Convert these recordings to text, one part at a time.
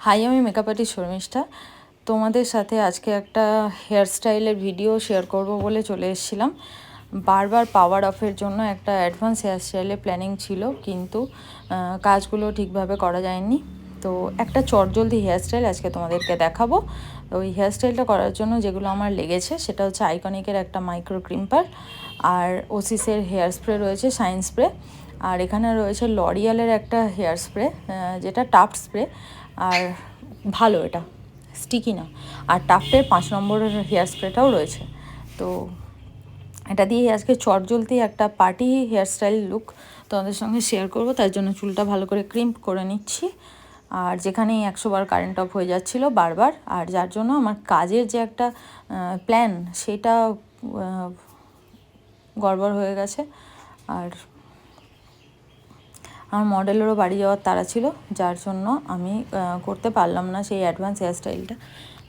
High, আমি makeup artist Sharmistha. তোমাদের সাথে আজকে একটা হেয়ার স্টাইলের ভিডিও শেয়ার করব বলে চলে এসেছিলাম। বারবার পাওয়ার অফের জন্য একটা অ্যাডভান্স হেয়ার স্টাইলের প্ল্যানিং ছিল, কিন্তু কাজগুলো ঠিকভাবে করা যায়নি। তো একটা চটজলদি হেয়ার স্টাইল আজকে তোমাদেরকে দেখাবো। ওই হেয়ার স্টাইলটা করার জন্য যেগুলো আমার লেগেছে সেটা হচ্ছে আইকনিকের একটা মাইক্রো ক্রিম্পার, আর ওসিসের হেয়ার স্প্রে রয়েছে, শাইন স্প্রে, আর এখানে রয়েছে লরিয়ালের একটা হেয়ার স্প্রে যেটা টাফট স্প্রে, আর ভালো, এটা স্টিকি না। আর টাফটের 5 নম্বরের হেয়ার স্প্রেটাও রয়েছে। তো এটা দিয়ে আজকে চটজলদি একটা পার্টি হেয়ার স্টাইল লুক তোমাদের সঙ্গে শেয়ার করব। তার জন্য চুলটা ভালো করে ক্রিম্প করে নিচ্ছি, আর যেখানেই 100 বার কারেন্ট অফ হয়ে যাচ্ছিলো বারবার, আর যার জন্য আমার কাজের যে একটা প্ল্যান সেটা গড়বড় হয়ে গেছে। আর আমার মডেলেরও বাড়ি যাওয়ার তাড়া ছিল, যার জন্য আমি করতে পারলাম না সেই অ্যাডভান্স হেয়ার স্টাইলটা।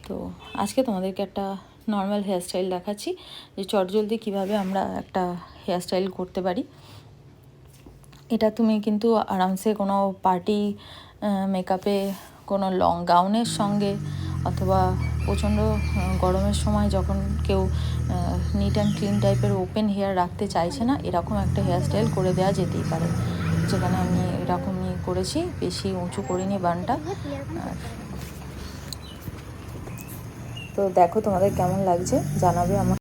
তো আজকে তোমাদেরকে একটা নর্মাল হেয়ার স্টাইল দেখাচ্ছি, যে চটজলদি কীভাবে আমরা একটা হেয়ার স্টাইল করতে পারি। এটা তুমি কিন্তু আরামসে কোনো পার্টি মেকআপে, কোনো লং গাউনের সঙ্গে, অথবা প্রচণ্ড গরমের সময় যখন কেউ নিট অ্যান্ড ক্লিন টাইপের ওপেন হেয়ার রাখতে চাইছে না, এরকম একটা হেয়ার স্টাইল করে দেওয়া যেতেই পারে। যেখানে আমি এরকমই করেছি, বেশি উঁচু করিনি বানটা। তো দেখো তোমাদের কেমন লাগছে জানাবে আমার।